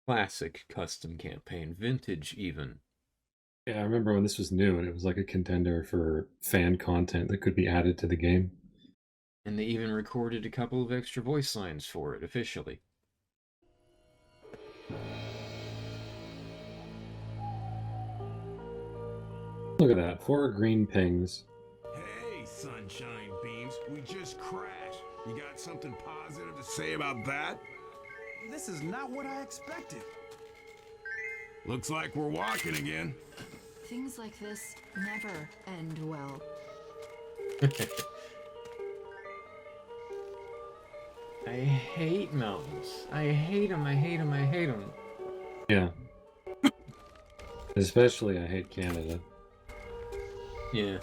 Classic custom campaign, vintage even. Yeah, I remember when this was new and it was like a contender for fan content that could be added to the game. And they even recorded a couple of extra voice lines for it officially. Look at that, 4 green pings. Hey, sunshine beams, we just crashed. You got something positive to say about that? This is not what I expected. Looks like we're walking again. Things like this never end well. I hate mountains. I hate them, I hate them, I hate them. Yeah. Especially, I hate Canada. Yeah.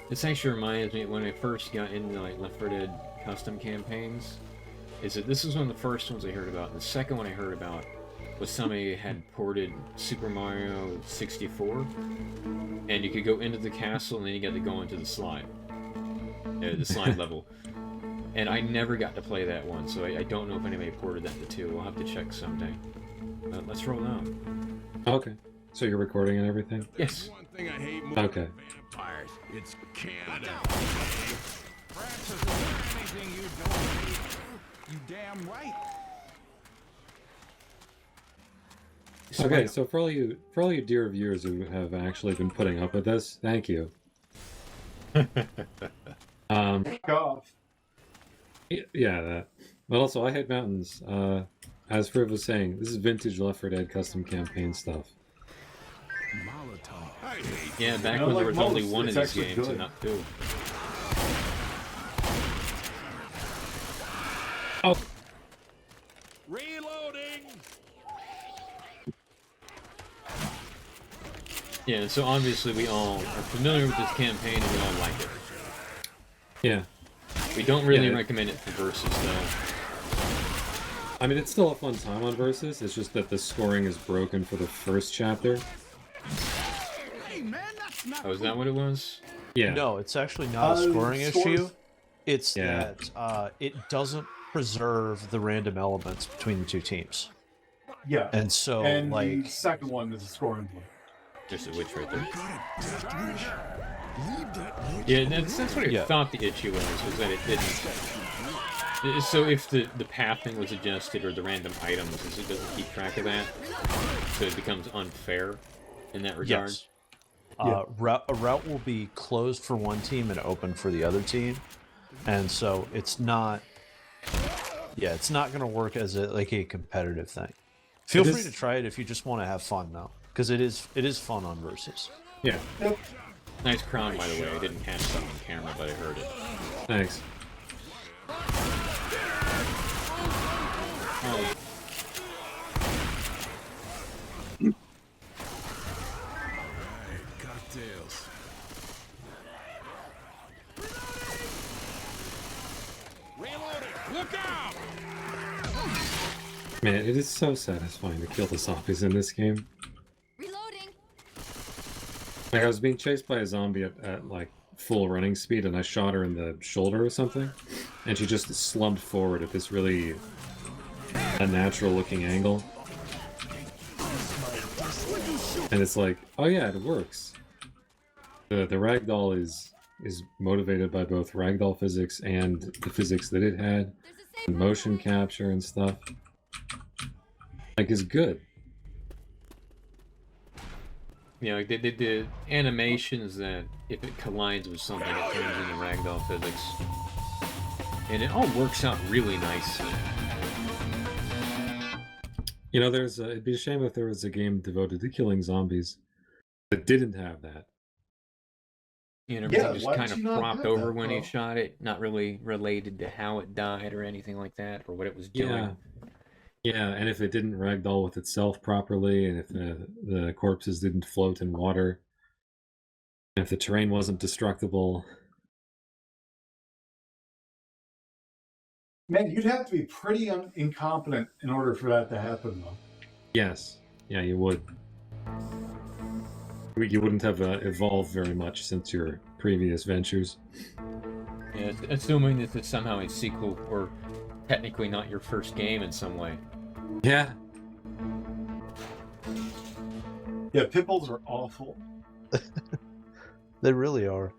This actually reminds me when I first got into like Left 4 Dead custom campaigns. Is that this was one of the first ones I heard about. The second one I heard about was somebody had ported Super Mario 64, and you could go into the castle and then you got to go into the slide level. And I never got to play that one, so I don't know if anybody ported that to 2. We'll have to check someday. Let's roll out. Okay. So you're recording and everything? Yes. One thing I hate more Okay. than vampires, it's Canada. Francis, is there anything you don't hate? You damn right. Okay, so for all you dear viewers who have actually been putting up with this, thank you. Off. Yeah, that. But also, I hate mountains. As Friv was saying, this is vintage Left 4 Dead custom campaign stuff. Molotov. I hate Yeah, back I when like there was only most. one It's of these actually games good. and not 2. Oh, reloading. Yeah, so obviously we all are familiar with this campaign and we all like it. yeah. We don't really Yeah. recommend it for versus though. I mean, it's still a fun time on Versus. It's just that the scoring is broken for the first chapter. Hey, man, that's not Oh, is that what it was? Yeah. No, it's actually not a scoring scores- issue. It's Yeah. that it doesn't preserve the random elements between the two teams. Yeah. And so, And like, the second one is a scoring one. Just a witch right there. Leave that witch Yeah, that's what I Yeah. thought the issue was that it didn't. So if the pathing was adjusted or the random items, is it doesn't keep track of that, so it becomes unfair in that regard. yes. A route will be closed for one team and open for the other team. And so it's not... Yeah, it's not going to work as a competitive thing. Feel It free is- to try it if you just want to have fun, though. Because it is fun on Versus. Yeah. Nice crown, by the way. I didn't catch that on camera, but I heard it. Thanks. Oh, cocktails. Reloading. Look out! Man, it is so satisfying to kill the zombies in this game. Reloading. Like, I was being chased by a zombie at like full running speed, and I shot her in the shoulder or something, and she just slumped forward at this really unnatural looking angle. And it's like, oh yeah, it works. The ragdoll is motivated by both ragdoll physics and the physics that it had, and motion capture and stuff. Like, it's good. you know, like they did the animations that if it collides with something, it turns into ragdoll physics, and it all works out really nicely. You know, it'd be a shame if there was a game devoted to killing zombies that didn't have that. You know, Yeah, everything just why kind did of you not propped have over that, when he though? shot it, not really related to how it died or anything like that, or what it was doing. Yeah. Yeah, and if it didn't ragdoll with itself properly, and if the corpses didn't float in water, and if the terrain wasn't destructible. Man, you'd have to be pretty incompetent in order for that to happen, though. Yes. Yeah, you would. You wouldn't have evolved very much since your previous ventures. Yeah, assuming that it's somehow a sequel, or technically not your first game in some way. Yeah. Yeah, pit bulls are awful. They really are.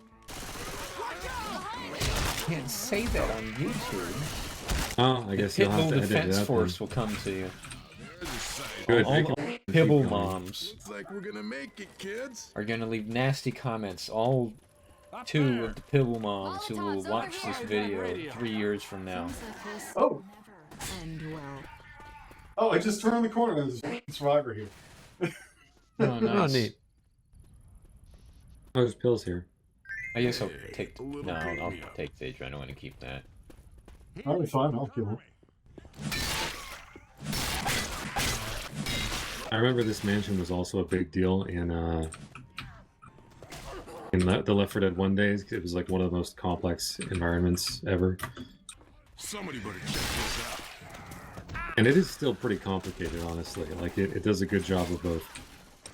Can't say that on YouTube. Oh, I The guess you'll have Pitbull to edit Defense it out Force will come to you. There's a sight. Good. All they the can keep Pibble going. moms Looks like we're gonna make it, kids. are gonna leave nasty comments. All Up two there. of the Pibble moms who will watch this video 3 years from now. Things like this Oh. never end well. Oh, I just turned the corner and there's a survivor here. Oh, Oh, nice. neat. Oh, there's pills here. I guess I'll Hey, take. a little No, I'll pick-me-up. take Phaedra. I don't want to keep that. Alright, fine, I'll kill him. I remember this mansion was also a big deal in the Left 4 Dead 1 days. It was like one of the most complex environments ever. Somebody better check this out. And it is still pretty complicated, honestly. Like, it does a good job of both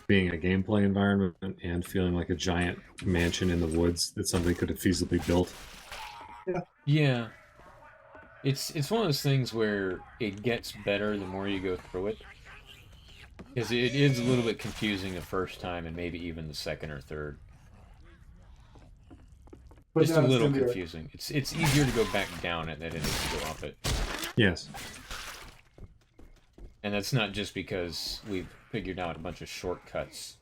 being a gameplay environment and feeling like a giant mansion in the woods that somebody could have feasibly built. Yeah. It's one of those things where it gets better the more you go through it. Because it is a little bit confusing the first time and maybe even the second or third. But Just a now it's little in there. confusing. It's easier to go back down it than it is to go up it. Yes. And that's not just because we've figured out a bunch of shortcuts.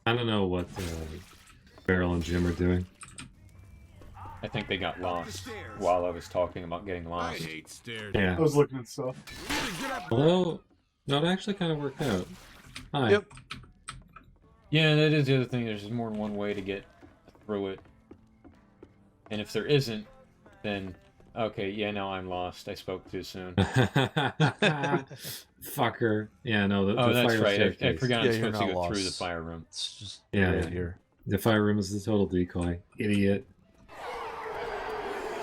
I don't know what Beryl and Jim are doing. I think they got lost while I was talking about getting I lost. hate stairs. Yeah. I was looking at stuff. We need to get up. Although, no, it actually kind of worked out. Hi. Yep. Yeah, that is the other thing. There's more than one way to get through it. And if there isn't, then... Okay, yeah, now I'm lost. I spoke too soon. Fucker. Yeah, no, the Oh, that's fire right. I staircase. forgot Yeah, I'm you're supposed to not go through the lost. fire room. It's just Yeah. right here. The fire room is the total decoy. Idiot.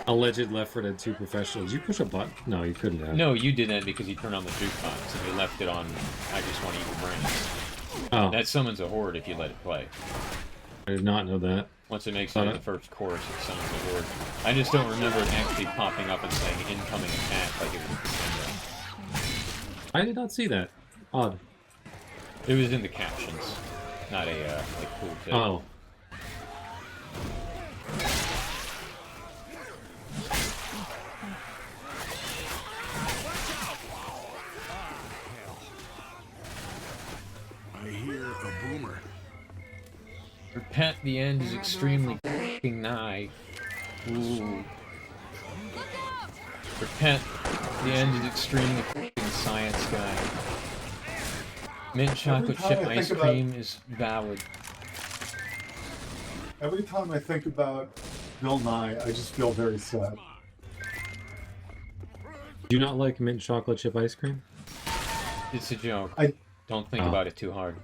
Alleged Left 4 Dead 2 professional. Did you push a button? No, you couldn't have. No, you did that because you turned on the jukebox and you left it on I Just Want to Eat Your Brains. Oh, That summons a horde if you let it play. I did not know that. Once it makes it in the first chorus, it summons a horde. I just don't remember it actually popping up and saying incoming attack like it was in Nintendo. I did not see that. Odd. It was in the captions, not a like cool tip. Oh. I hear a boomer. Repent, the end is extremely f***ing nigh. Ooh. Repent, the end is extremely f***ing science guy. Mint chocolate time chip I think ice about- cream is valid. Every time I think about Bill Nye, I just feel very sad. Do you not like mint chocolate chip ice cream? It's a joke. I- Don't think Oh. about it too hard.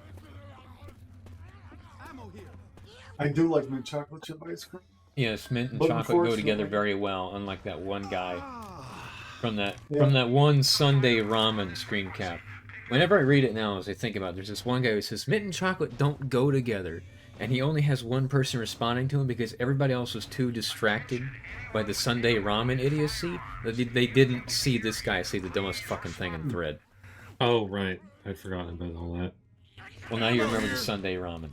I do like mint chocolate chip ice cream. Yes, mint and But chocolate go unfortunately- together very well, unlike that one guy from that Yeah. one Sunday ramen screen cap. Whenever I read it now, as I think about it, there's this one guy who says mint and chocolate don't go together, and he only has one person responding to him because everybody else was too distracted by the Sunday ramen idiocy. They didn't see this guy say the dumbest fucking thing in thread. Oh, right. I'd forgotten about all that. Well, now you remember the Sunday ramen.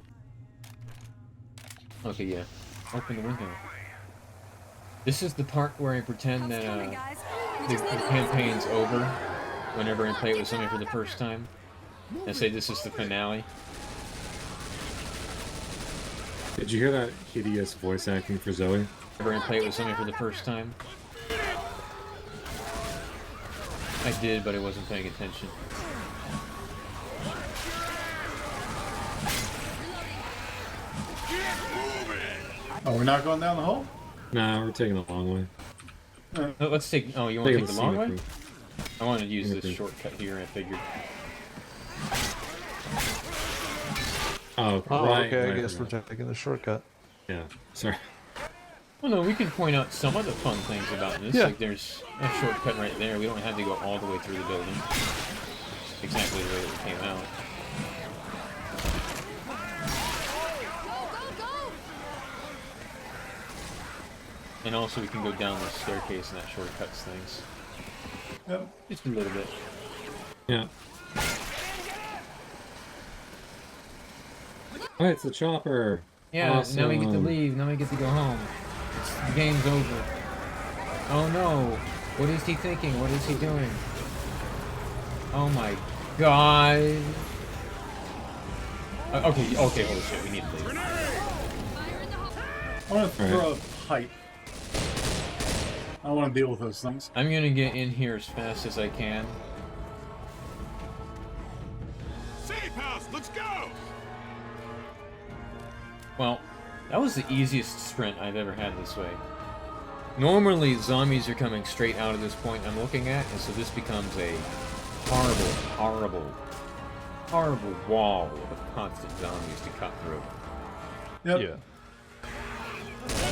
Okay, yeah. Open the window. This is the part where I pretend that the campaign's over whenever I play it with somebody for the first time. And say this is the finale. Did you hear that hideous voice acting for Zoe? Whenever I play it with somebody for the first time. I did, but I wasn't paying attention. Oh, we're not going down the hole? Nah, we're taking the long way. Let's take... Oh, you want to Taking take the long way? scenic route. I wanted to use Scenic this route. shortcut here, I figured. Oh, Oh, right. okay. I right, guess we're right. taking the shortcut. Yeah, sorry. Well, no, we can point out some other fun things about this. Yeah. Like, there's a shortcut right there. We don't have to go all the way through the building. Exactly the way that it came out. And also we can go down the staircase and that shortcuts things. Yep. Just a little bit. Yeah. Oh, it's the chopper. Yeah, Awesome. now we get to leave. Now we get to go home. The game's over. Oh no! What is he thinking? What is he doing? Oh my god! Okay, holy shit, we need to leave. I want to throw a pipe. I don't want to deal with those things. I'm gonna get in here as fast as I can. Safe house, let's go! Well, that was the easiest sprint I've ever had this way. Normally, zombies are coming straight out of this point I'm looking at, and so this becomes a horrible wall of constant zombies to cut through. Yep. Yeah.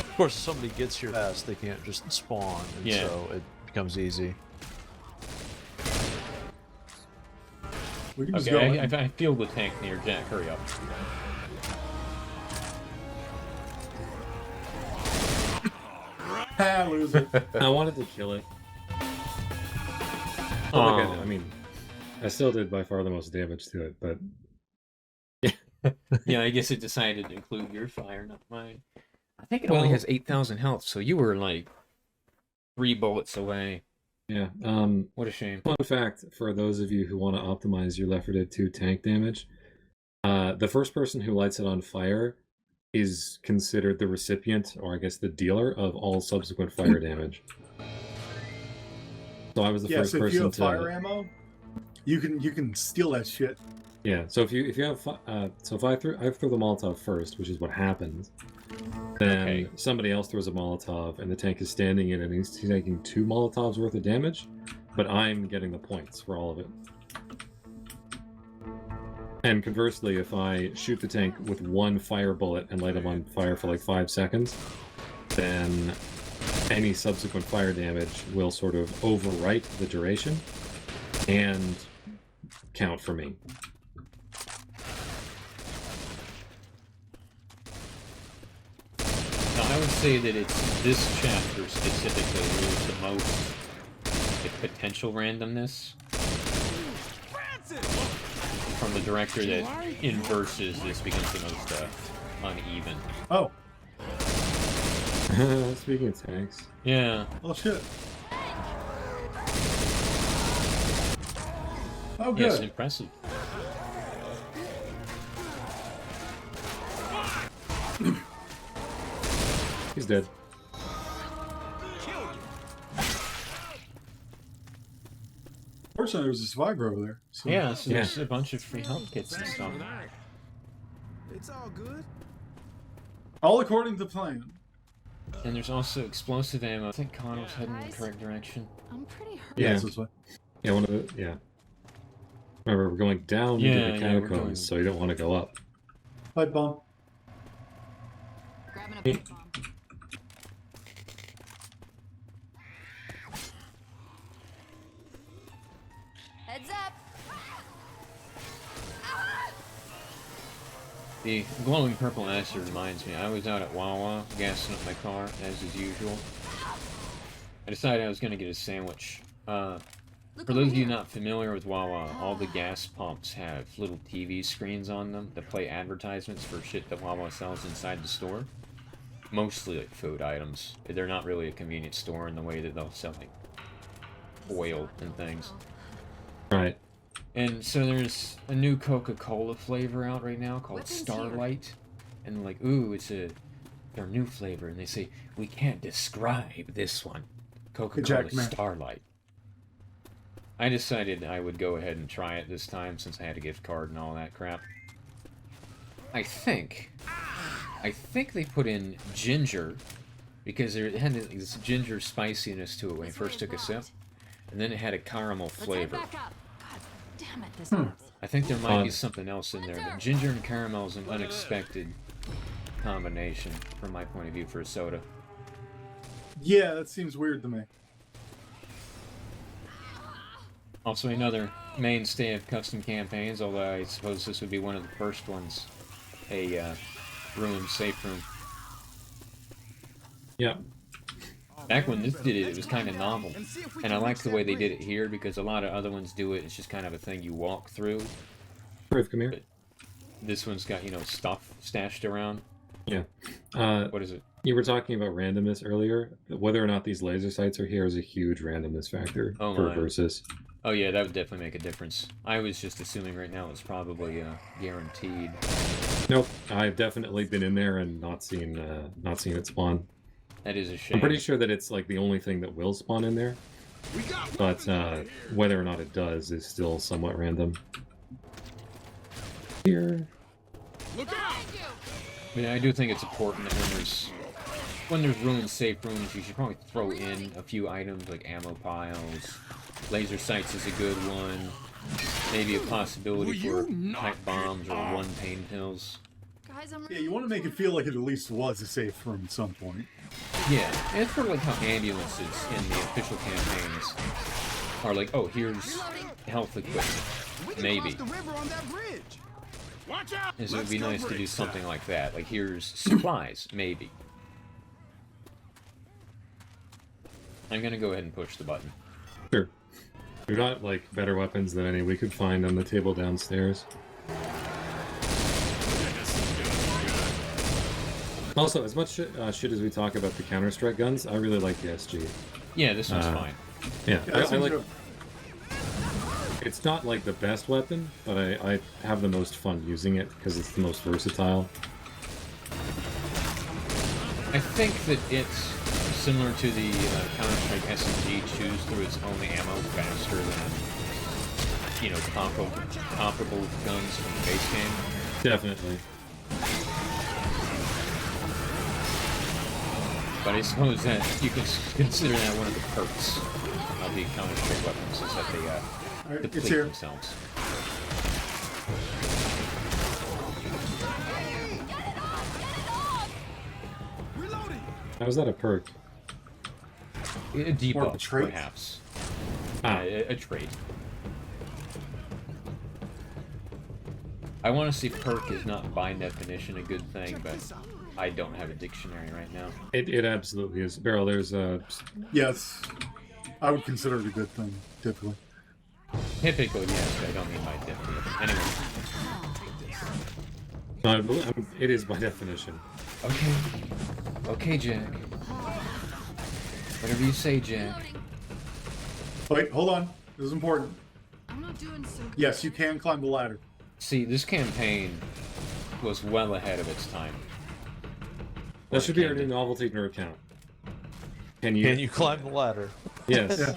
Of course, if somebody gets here fast, they can't just spawn, and Yeah. so it becomes easy. We can just go Okay, in. I feel the tank near Jack. Hurry up. Ah, loser. I wanted to kill it. Aw. I mean, I still did by far the most damage to it, but Yeah, I guess it decided to include your fire, not mine. I think it only has 8,000 health, so you were like 3 bullets away. yeah. What a shame. Fun fact for those of you who want to optimize your Left 4 Dead 2 tank damage, the first person who lights it on fire is considered the recipient, or I guess the dealer, of all subsequent fire damage. So I was the Yeah, first so if you person have to. fire ammo, you can steal that shit. Yeah, so if you have so if I threw the Molotov first, which is what happened, then Okay. somebody else throws a Molotov and the tank is standing in and he's taking 2 Molotovs worth of damage, but I'm getting the points for all of it. And conversely, if I shoot the tank with 1 fire bullet and light him on fire for like 5 seconds, then any subsequent fire damage will sort of overwrite the duration and count for me. Now, I would say that it's this chapter specifically where there's the most potential randomness from the director that inverses this becomes the most uneven. Oh, Speaking of tanks, Yeah. well, shit. Oh, Yes, good. impressive. he's dead. Fortunately, there was a survivor over there. So. Yeah, so there's a bunch of free health kits and Thanks stuff. for that. It's all good. All according to plan. And there's also explosive ammo. I think Connor's heading in the correct direction. I'm pretty hurt. Yeah. It's this way. Yeah, one of the Remember, we're going down Yeah, into the yeah, we're going- catacombs, so you don't want to go up. Pipe bomb. Grabbing a pipe bomb. Heads up. The glowing purple acid reminds me, I was out at Wawa, gassing up my car, as is usual. I decided I was going to get a sandwich. Look For over those of you here. not familiar with Wawa, all the gas pumps have little TV screens on them that play advertisements for shit that Wawa sells inside the store. Mostly like food items. They're not really a convenience store in the way that they'll sell like oil and things. Right. And so there's a new Coca-Cola flavor out right now called Weapons Starlight. And they're like, ooh, it's their new flavor. And they say, we can't describe this one. Coca-Cola Jack, man. Starlight. I decided I would go ahead and try it this time since I had a gift card and all that crap. I think they put in ginger because it had this ginger spiciness to it when I This way first is took a sip. blocked. And then it had a caramel Let's head flavor. back up. God damn it, this house. I think there might be Fun. something else in there, but ginger and caramel is an unexpected combination from my point of view for a soda. Yeah, that seems weird to me. Also another mainstay of custom campaigns, although I suppose this would be one of the first ones, a ruined safe room. Yeah. Back when this did it, it was kind of novel. And see if we And can I like reach the that way they did bridge. it here, because a lot of other ones do it, it's just kind of a thing you walk through. Riv, come here. This one's got, stuff stashed around. Yeah. What is it? You were talking about randomness earlier. Whether or not these laser sights are here is a huge randomness factor Oh for my. Versus. Oh yeah, that would definitely make a difference. I was just assuming right now it's probably guaranteed. Nope, I've definitely been in there and not seen it spawn. That is a shame. I'm pretty sure that it's like the only thing that will spawn in there, We got but whether or not it does is still somewhat random. Here. Look out! I mean, I do think it's important that when there's rooms, safe rooms, you should probably throw in a few items like ammo piles. Laser sights is a good one. Maybe a possibility for pipe bombs or one pain pills. Guys, I'm Yeah, you want to make it feel like it at least was a safe room at some point. Yeah, and it's sort of like how ambulances in the official campaigns are like, oh, here's health equipment. We can Maybe. cross the river on that bridge. Watch out! Is it would Let's be go nice to do bridge something side. like that. Like, here's supplies, maybe. I'm gonna go ahead and push the button. Sure. We've got like better weapons than any we could find on the table downstairs. Also, as much shit as we talk about the Counter-Strike guns, I really like the SG. Yeah, this one's fine. Yeah, Yeah, I that seems like. good. It's not like the best weapon, but I have the most fun using it because it's the most versatile. I think that it's similar to the Counter-Strike SMG, chews through its own ammo faster than, comparable guns from the base game. Definitely. But I suppose that you can consider that one of the perks of the Counter-Strike weapons, is that they Alright, it's deplete here. themselves. Reloading. How is that a perk? A More of a debuff, trait. perhaps. Ah. A trait. I want to see perk is not by definition a good thing, but I don't have a dictionary right now. It absolutely is. Beryl, there's Yes, I would consider it a good thing, typically. Typically, yes, but I don't mean by definition. Anyway. it is by definition. Okay. Okay, Jack. Whatever you say, Jack. Wait, hold on. This is important. I'm not doing so good. Yes, you can climb the ladder. See, this campaign was well ahead of its time. That should be our Can new do. novelty in our account. Can you? Can you climb the ladder? Yes. Yeah.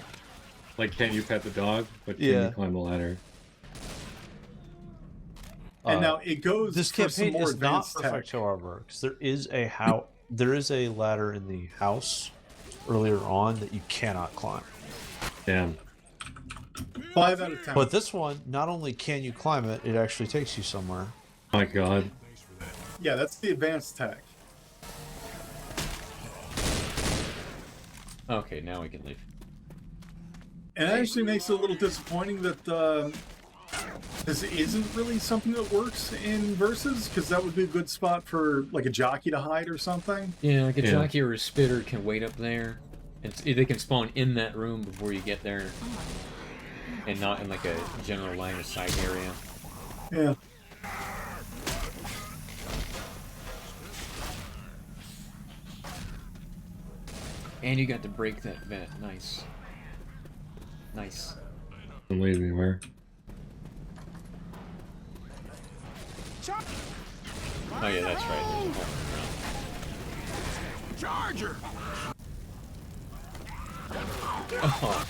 Like, can you pet the dog? But can Yeah. you climb the ladder? And now it goes This for some campaign more is not advanced perfect, tech. however, because there is a ladder in the house earlier on that you cannot climb. Damn. 5 out of 10. But this one, not only can you climb it, it actually takes you somewhere. My God. Yeah, that's the advanced tech. Okay, now we can leave. And it actually makes it a little disappointing that this isn't really something that works in Versus, because that would be a good spot for like a jockey to hide or something. Yeah, like a Yeah. jockey or a spitter can wait up there. They can spawn in that room before you get there. And not in like a general line of sight area. Yeah. And you got to break that vent. Nice. Nice. Don't lead anywhere. Oh yeah, that's right. There's a hole in Charger! the ground. Oh.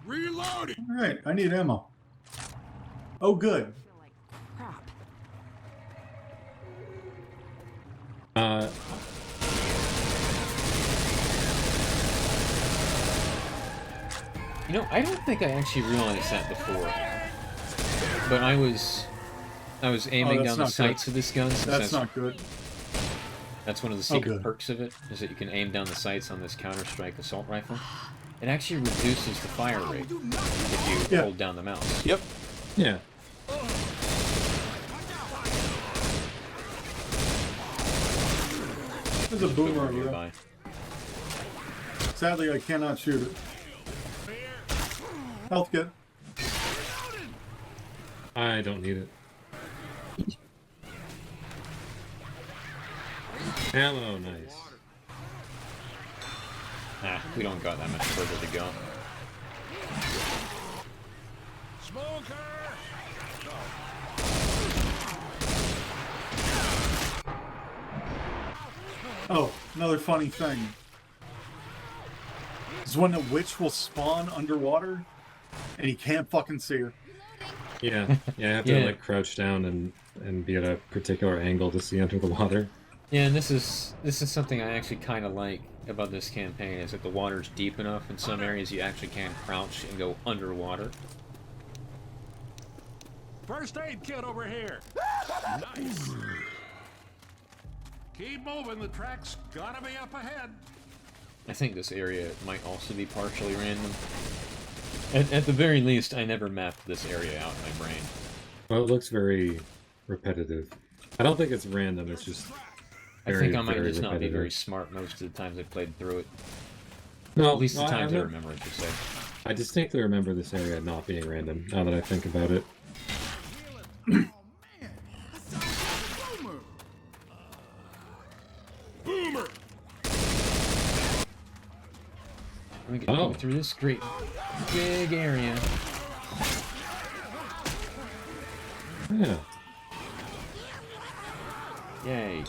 Reloading! Alright, I need ammo. Oh, good. Crap. Uh, You know, I don't think I actually realized that before. But I was aiming that's down the not good. sights of this gun. Since That's not good. That's one of the secret good. perks of it, is that you can aim down the sights on this Counter-Strike assault rifle. It actually reduces the fire rate if you hold down the mouse. Yep. Yeah. There's a boomer Go here. by. Sadly, I cannot shoot it. Health kit. I don't need it. Ammo, nice. Ah, we don't got that much further to go. Smoker! Oh, another funny thing is when the witch will spawn underwater and you can't fucking see her. Yeah, yeah, I have to Yeah. like crouch down and be at a particular angle to see under the water. Yeah, and this is something I actually kind of like about this campaign, is that the water's deep enough in some areas you actually can crouch and go underwater. First aid kit over here. Nice. Keep moving. The track's gotta be up ahead. I think this area might also be partially random. At the very least, I never mapped this area out in my brain. Well, it looks very repetitive. I don't think it's random, it's just very, I think I might very just not be repetitive. very smart most of the times I played through it. No, At least the no, times I I'm not- remember it, to say. I distinctly remember this area not being random, now that I think about it. Boomer! Let me get go through this great big area. Yeah. Yay.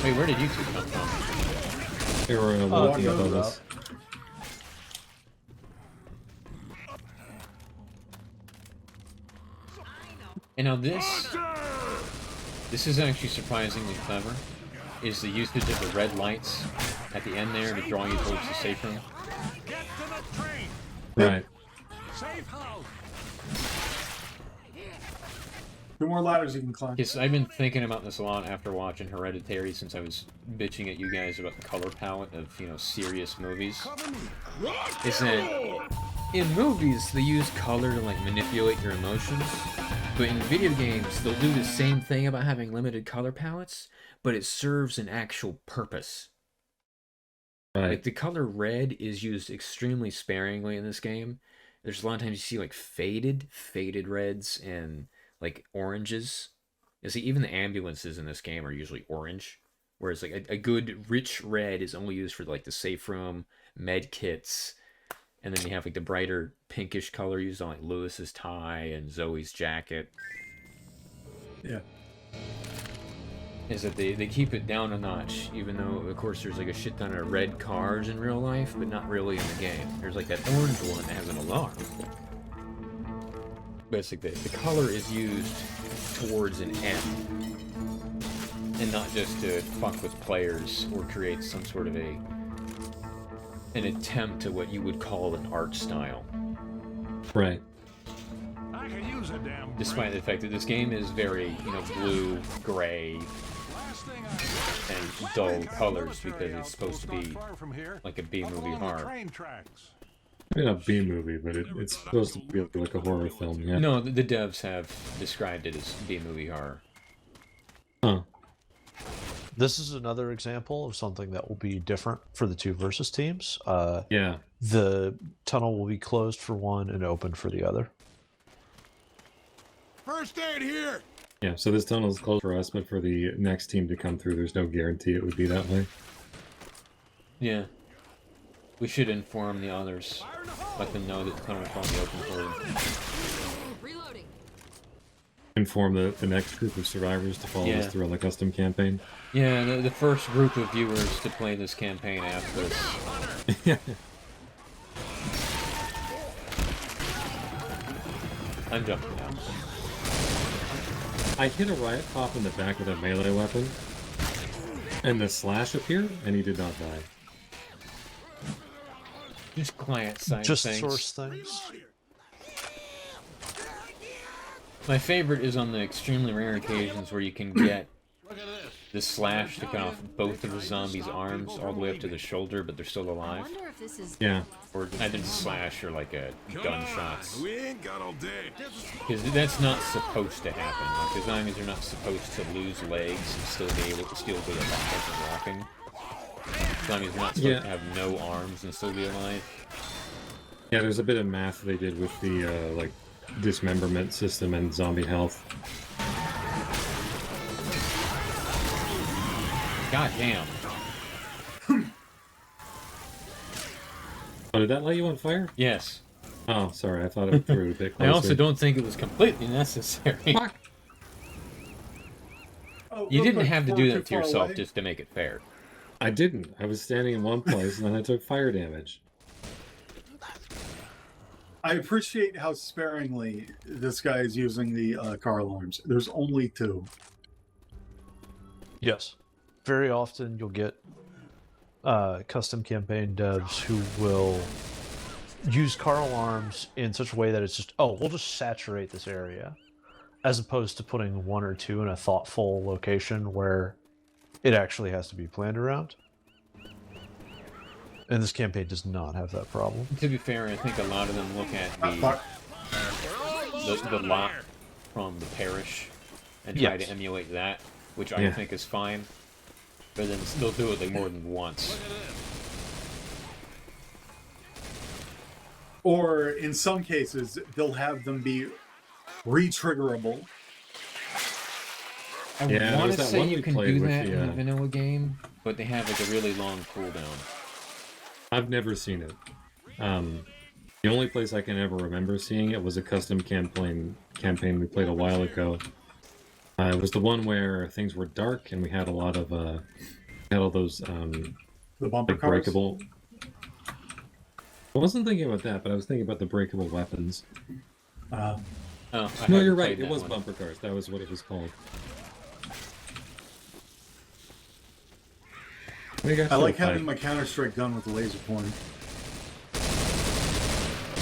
Wait, where did you two come from? They were walking no, above no. us. And now this is actually surprisingly clever, is the usage of the red lights at the end there to draw you towards the safe room. Get to the train. Right. Safe house. 2 more ladders you can climb. Yes, I've been thinking about this a lot after watching Hereditary, since I was bitching at you guys about the color palette of, you know, serious movies. Cover me. Is that in movies they use color to like manipulate your emotions, but in video games they'll do the same thing about having limited color palettes, but it serves an actual purpose. Right. Like the color red is used extremely sparingly in this game. There's a lot of times you see like faded reds and like oranges. You see, even the ambulances in this game are usually orange, whereas like a good rich red is only used for like the safe room, med kits, and then you have like the brighter pinkish color used on like Lewis's tie and Zoe's jacket. Yeah. Is that they keep it down a notch, even though of course there's like a shit ton of red cars in real life, but not really in the game. There's like that orange one that has an alarm. But it's like the color is used towards an end, and not just to fuck with players or create some sort of an attempt to what you would call an art style. Right. I could use a damn break. Despite the fact that this game is very, you know, blue, gray, Last thing I and dull colors because it's supposed to be from here. like a B-movie Along the horror. train tracks. I mean, a B movie, but it's supposed to be like a horror film, yeah. No, the devs have described it as B-movie horror. Huh. This is another example of something that will be different for the 2 versus teams. Yeah. The tunnel will be closed for one and open for the other. First aid here. Yeah, so this tunnel is closed for us, but for the next team to come through, there's no guarantee it would be that way. Yeah. We should inform the others. Let them know that the tunnel will probably open for them. Reloading. Inform the next group of survivors to follow us Yeah. through on the custom campaign. Yeah, the first group of viewers to play this campaign after this. Yeah. I'm jumping now. I hit a riot cop in the back with a melee weapon, and the slash appeared, and he did not die. Just client side Just things. source things. My favorite is on the extremely rare occasions where you can get the slash to cut off both of the zombies' arms all the way up to the shoulder, but they're still I alive. wonder if this is. Yeah. Or either the slash or like a gunshots. We ain't got all day. Because that's not supposed to happen. Like, the zombies are not supposed to lose legs and still be alive and walking. Zombies are not supposed to have no arms and still be alive. Yeah, there's a bit of math they did with the like dismemberment system and zombie health. God damn. Oh, did that light you on fire? Yes. Oh, sorry, I thought it threw it a bit I closer. also don't think it was completely necessary. Fuck. Oh, You real didn't quick, have to before do we're that too to far yourself away, just to make it fair. I didn't. I was standing in one place and then I took fire damage. I appreciate how sparingly this guy is using the car alarms. There's only 2. Yes. Very often you'll get custom campaign devs who will use car alarms in such a way that it's just, oh, we'll just saturate this area, as opposed to putting 1 or 2 in a thoughtful location where it actually has to be planned around. And this campaign does not have that problem. To be fair, I think a lot of them look at the lot from the parish and try to emulate that, which I think is fine. But then they'll do it like more than once. Or in some cases, they'll have them be re-triggerable. I Yeah, want there's to that say one you we can played do with that the, in a vanilla game, but they have like a really long cooldown. I've never seen it. The only place I can ever remember seeing it was a custom campaign we played a while ago. It was the one where things were dark and we had a lot of had all those The bumper like cars. breakable. I wasn't thinking about that, but I was thinking about the breakable weapons. Oh, I No, haven't you're right. played It that was one. bumper cars. That was what it was called. I like having my Counter-Strike gun with the laser point.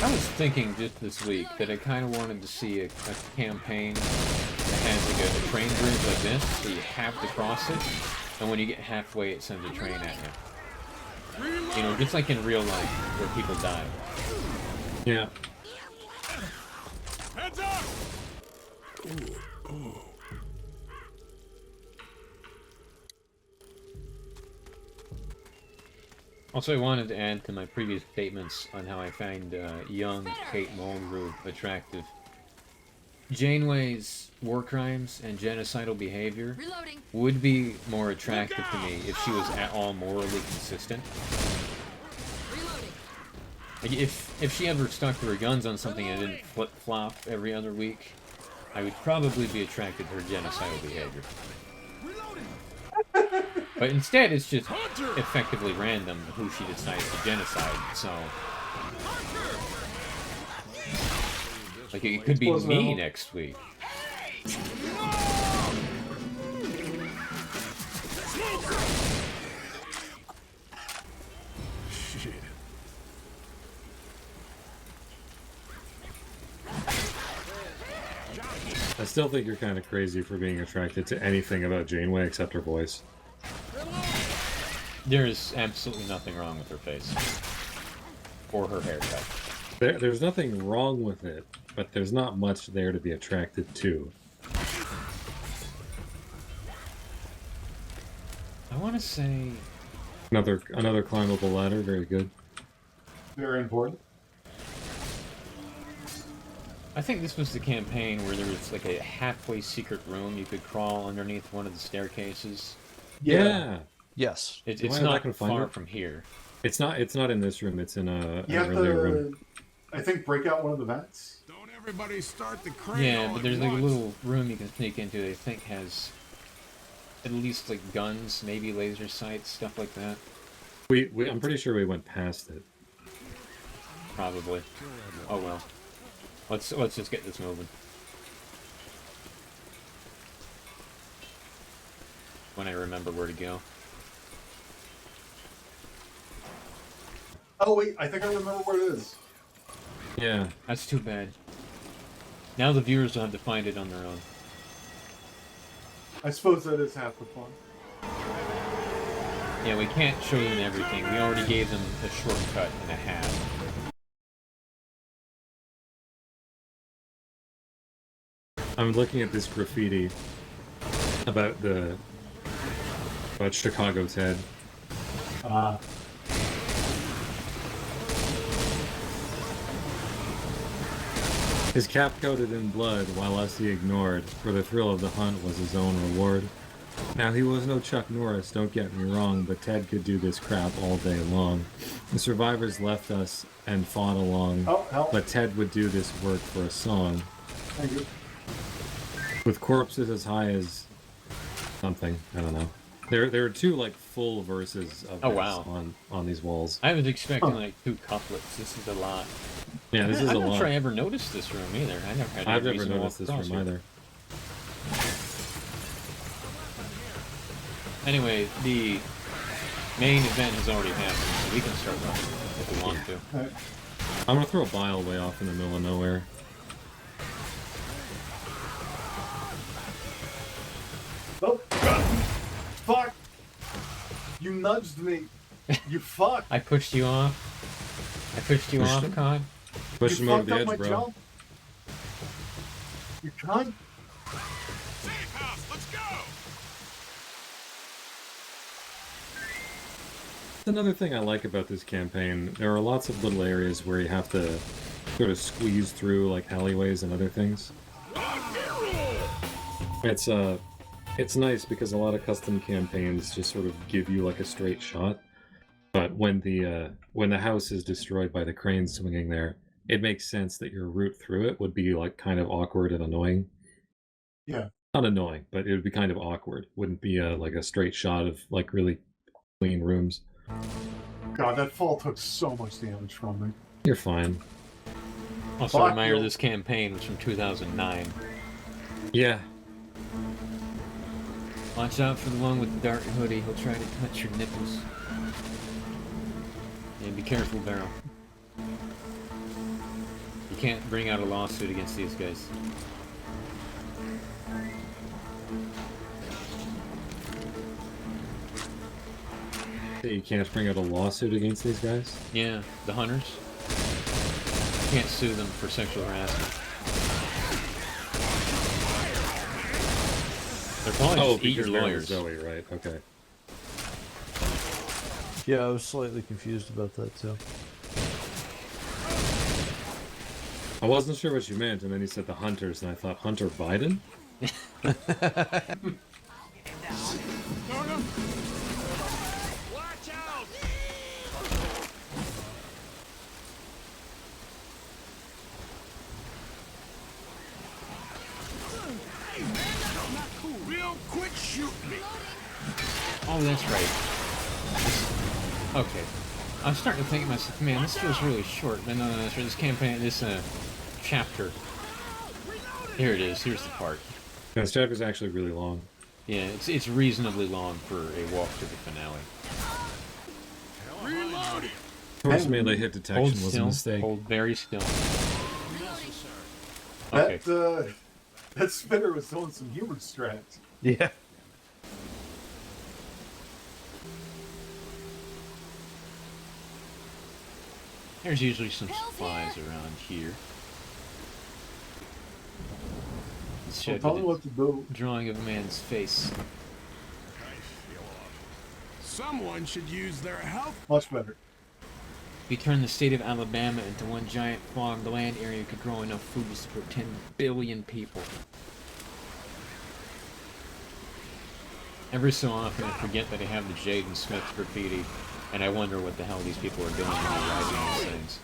I was thinking just this week that I kind of wanted to see a campaign that has like a train bridge like this, so you have to cross it, and when you get halfway, it sends a train at you. You know, just like in real life, where people die. Yeah. Heads up! Also, I wanted to add to my previous statements on how I find young Kate Mulgrew attractive. Janeway's war crimes and genocidal behavior Reloading. would be more attractive to me if she was at all morally consistent. Reloading. Like if she ever stuck to her guns on something and didn't flip-flop every other week, I would probably be attracted to her genocidal behavior. But instead, it's just effectively random who she decides to genocide, so... Like, it could be me next week. Shit. I still think you're kind of crazy for being attracted to anything about Janeway except her voice. There is absolutely nothing wrong with her face. Or her haircut. There's nothing wrong with it, but there's not much there to be attracted to. I want to say... Another climbable ladder, very good. Very important. I think this was the campaign where there was like a halfway secret room you could crawl underneath one of the staircases. Yeah. Yes. It's Am I not not gonna find far it? from here. It's not in this room, it's in an You have earlier room. to, I think, break out one of the vents. Don't everybody start the crane Yeah, all but at there's like a once. little room you can sneak into that I think has at least like guns, maybe laser sights, stuff like that. I'm pretty sure we went past it. Probably. Oh well. Let's just get this moving. When I remember where to go. Oh wait, I think I remember where it is. Yeah. That's too bad. Now the viewers will have to find it on their own. I suppose that is half the fun. Yeah, we can't show them everything. We already gave them a shortcut and a half. I'm looking at this graffiti about Chicago Ted. His cap coated in blood, while us he ignored, for the thrill of the hunt was his own reward. Now he was no Chuck Norris, don't get me wrong, but Ted could do this crap all day long. The survivors left us and fought along, but Ted would do this work for a song. Thank you. With corpses as high as something, I don't know. There are two like full verses of this on these walls. I was expecting like 2 couplets. This is a lot. Yeah, this is a lot. I'm not sure I ever noticed this room either. I've never noticed this room either. Anyway, the main event has already happened, so we can start running if we want to. Right. I'm gonna throw a bile way off in the middle of nowhere. Oh, fuck! You nudged me. You fuck. I pushed you off. I pushed you off, Cod. Push him over the edge, bro. Jump. You cunt. Safe house, let's go! Another thing I like about this campaign, there are lots of little areas where you have to sort of squeeze through like alleyways and other things. It's nice because a lot of custom campaigns just sort of give you like a straight shot, but when the house is destroyed by the crane swinging there, it makes sense that your route through it would be like kind of awkward and annoying. Yeah. Not annoying, but it would be kind of awkward. Wouldn't be like a straight shot of like really clean rooms. God, that fall took so much damage from me. You're fine. Also, Fuck reminder, you. this campaign was from 2009. Yeah. Watch out for the one with the dark hoodie. He'll try to touch your nipples. And be careful, Barrel. You can't bring out a lawsuit against these guys. You can't bring out a lawsuit against these guys? Yeah, the hunters. You can't sue them for sexual harassment. They're probably just eager lawyers. Zoe, right? Okay. Yeah, I was slightly confused about that too. I wasn't sure what you meant, and then you said the hunters, and I thought Hunter Biden? Watch out! Real quick shoot me! Oh, that's right. Okay. I was starting to think to myself, man, this feels really short. But no, that's right. This campaign, this chapter. Here it is. Here's the part. Yeah, this chapter's actually really long. Yeah, it's reasonably long for a walk to the finale. Reloading! Force melee hit detection Hold was a still. mistake. Hold very still. Okay. That spinner was doing some humor strats. Yeah. There's usually some supplies around here. Let's So check tell me the what to do. drawing of a man's face. Someone should use their health. Much better. If you turn the state of Alabama into one giant fog, the land area could grow enough food to support 10 billion people. Every so often I forget that I have the Jaden Smith graffiti, and I wonder what the hell these people are doing when they're writing these things.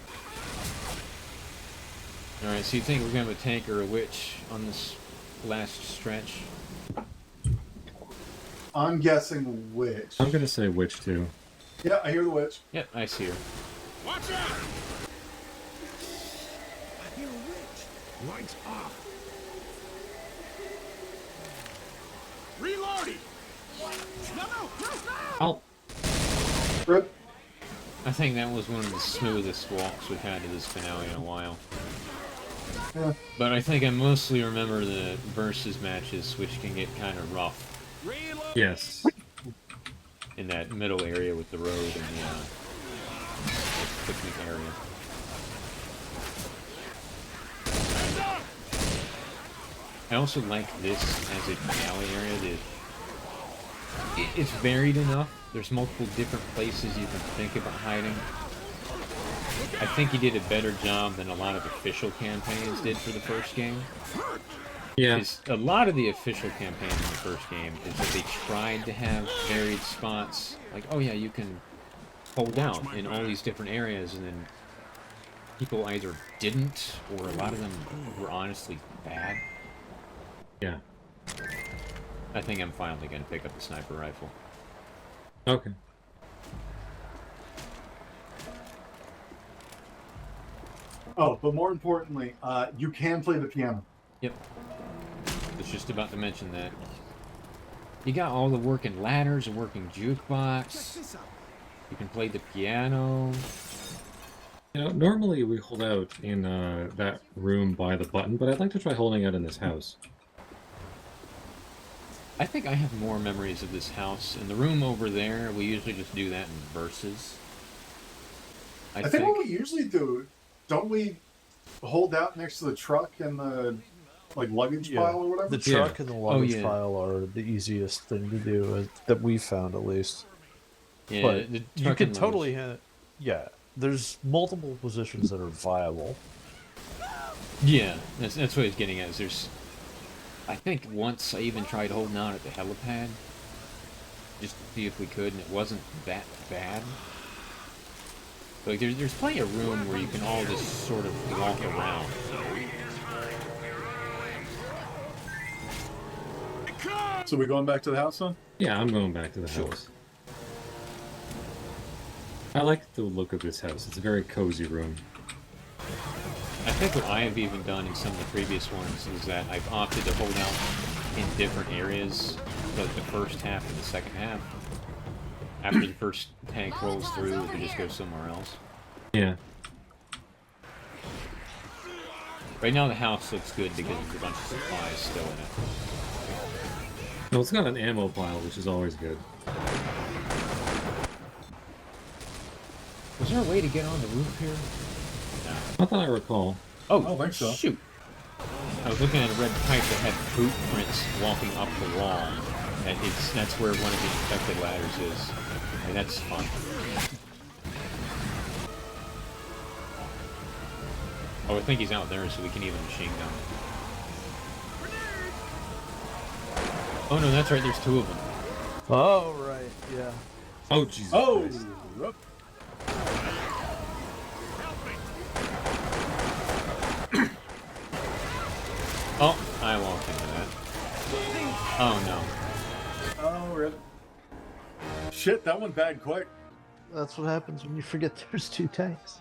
Alright, so you think we're going to have a tank or a witch on this last stretch? I'm guessing witch. I'm gonna say witch too. Yeah, I hear the witch. Yep, I see her. Watch out! I hear a witch. Lights off. Reloading! No! Oh, Rip. I think that was one of the smoothest walks we've had to this finale in a while. Yeah. But I think I mostly remember the versus matches, which can get kind of rough Yes. in that middle area with the road and the picnic area. I also like this as a finale area. It's varied enough. There's multiple different places you can think about hiding. I think he did a better job than a lot of official campaigns did for the first game. Yeah. Because a lot of the official campaigns in the first game is that they tried to have varied spots. Like, oh yeah, you can hold out in all these different areas, and then people either didn't, or a lot of them were honestly bad. Yeah. I think I'm finally going to pick up the sniper rifle. Okay. Oh, but more importantly, you can play the piano. Yep. I was just about to mention that. You got all the working ladders, a working jukebox. You can play the piano. You know, normally we hold out in that room by the button, but I'd like to try holding out in this house. I think I have more memories of this house. In the room over there, we usually just do that in verses. I think what we usually do, don't we hold out next to the truck and the luggage pile or whatever? The truck and the luggage yeah. pile are the easiest thing to do, that we found at least. Yeah, But the you truck can and totally luggage. yeah. There's multiple positions that are viable. Yeah, that's what he's getting at. Is there's, I think once I even tried holding out at the helipad, just to see if we could, and it wasn't that bad. Like there's plenty of room where you can all just sort of walk around. So we going back to the house then? Yeah, I'm going back to the house. I like the look of this house. It's a very cozy room. I think what I have even done in some of the previous ones is that I've opted to hold out in different areas, like the first half and the second half. After the first tank rolls through, we can just go somewhere else. Yeah. Right now the house looks good because there's a bunch of supplies still in it. Well, it's got an ammo pile, which is always good. Was there a way to get on the roof here? No. Not that I recall. Oh, I don't think so. Shoot! I was looking at a red pipe that had footprints walking up the wall. And that's where one of the infected ladders is. And that's fun. Oh, I think he's out there, so we can even machine gun. Oh no, that's right, there's two of them. Oh, right, yeah. Oh, Jesus Oh! Christ. Whoop. Oh, I walked into that. Oh no. Oh, rip. Shit, that went bad quick. That's what happens when you forget there's two tanks.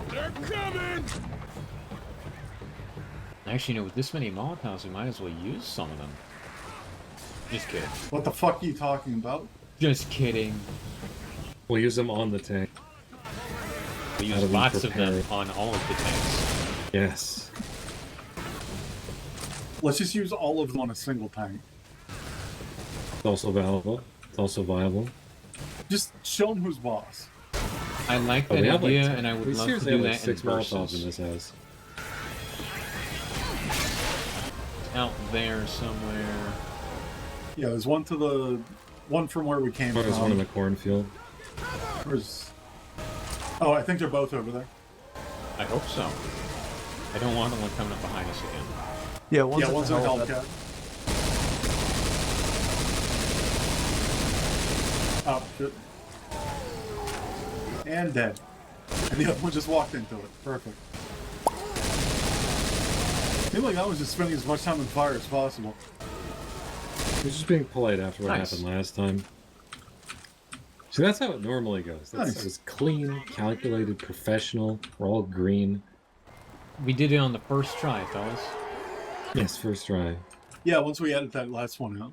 They're coming! Actually, you know, with this many Molotovs, we might as well use some of them. Just kidding. What the fuck are you talking about? Just kidding. We'll use them on the tank. We How use do we lots of them prepare? on all of the tanks. Yes. Let's just use all of them on a single tank. It's also valuable. It's also viable. Just show them who's boss. I like Oh, that we have idea, like, and I would we love to seriously do have like that in 6 Molotovs in versus. this house. Out there somewhere. Yeah, there's one to the... one from where we came Or there's one in from. the cornfield. Where's... Oh, I think they're both over there. I hope so. I don't want one coming up behind us again. Yeah, one's Yeah, one's in a Hellcat. Oh, shit. And dead. And the other one just walked into it. Perfect. I feel like I was just spending as much time in fire as possible. He's just being polite after what Nice. happened last time. See, that's how it normally goes. That's, Nice. It was clean, calculated, professional. We're all green. We did it on the first try, fellas. Yes, first try. Yeah, once we edit that last one out.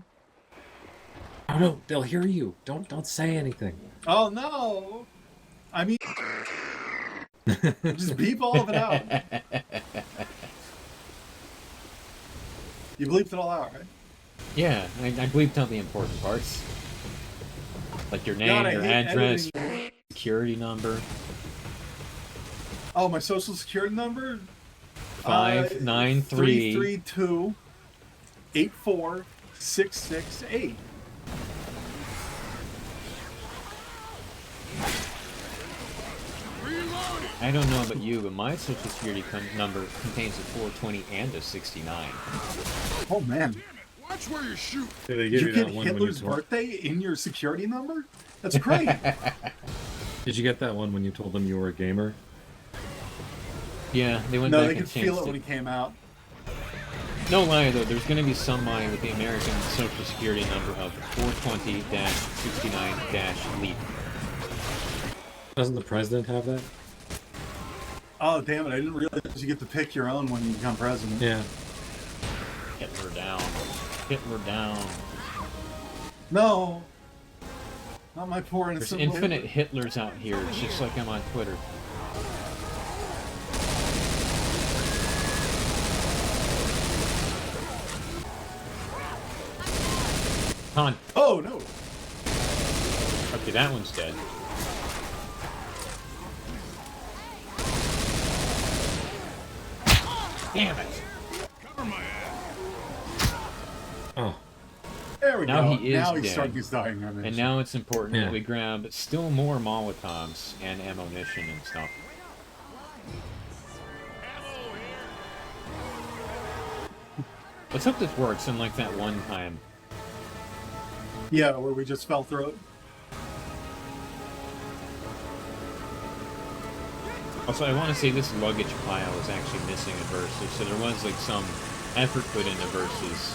no, they'll hear you. Don't say anything. Oh no! I mean, just beep all of it out. You bleeped it all out, right? Yeah, I bleeped out the important parts. Like your name, God, I your hate address, editing. security number. Oh, my social security number? 593. 332 84668. I don't know about you, but my social security number contains a 420 and a 69. Oh man. Watch where you shoot. Did they give You you get that one when you Hitler's told? birthday in your security number? That's great. Did you get that one when you told them you were a gamer? Yeah, they went No, back they and could feel changed it when he came out. No lie though, there's going to be somebody with the American social security number of 420-69-LEAP. Doesn't the president have that? Oh, damn it. I didn't realize you get to pick your own when you become president. Yeah. Hitler down. Hitler down. No. Not my poor There's innocent little infinite Hitlers out here, it's just like I'm on Twitter. Han. Oh, no. Okay, that one's dead. Damn it! Cover my ass. Oh. There we Now go. he is now he's dead. starting his dying on And now it's important Yeah. that we grab still more Molotovs and ammunition and stuff. Let's hope this works, unlike that one time. Yeah, where we just fell through it. Also, I want to say this luggage pile is actually missing a versus, so there was like some effort put into versus.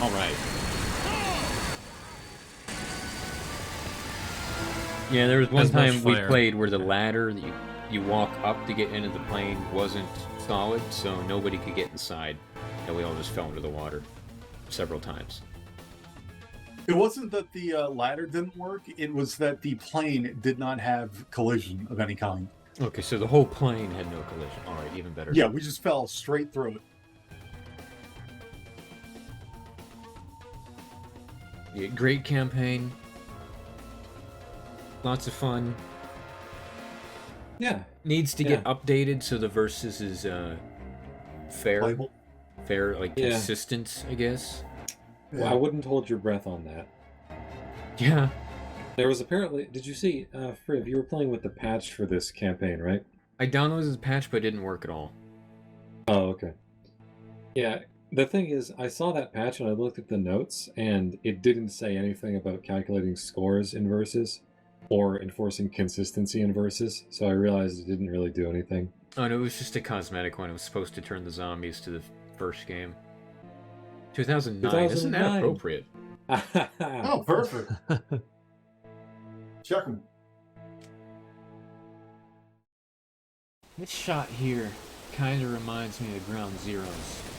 All right. Yeah, there was one As much time we fire. played where the ladder that you walk up to get into the plane wasn't solid, so nobody could get inside, and we all just fell into the water several times. It wasn't that the ladder didn't work, it was that the plane did not have collision of any kind. Okay, so the whole plane had no collision. All right, even better. Yeah, we just fell straight through it. Yeah, great campaign. Lots of fun. Yeah. Needs to get updated so the versus is fair, Playable. like Yeah. consistent, I guess. Well, I wouldn't hold your breath on that. Yeah. There was apparently... Did you see, Friv, you were playing with the patch for this campaign, right? I downloaded the patch, but it didn't work at all. Oh, okay. Yeah, the thing is, I saw that patch and I looked at the notes, and it didn't say anything about calculating scores in versus or enforcing consistency in versus, so I realized it didn't really do anything. Oh, no, it was just a cosmetic one. It was supposed to turn the zombies to the first game. 2009. Isn't that 2009. appropriate? Oh, perfect. Check them. This shot here kind of reminds me of Ground Zeroes.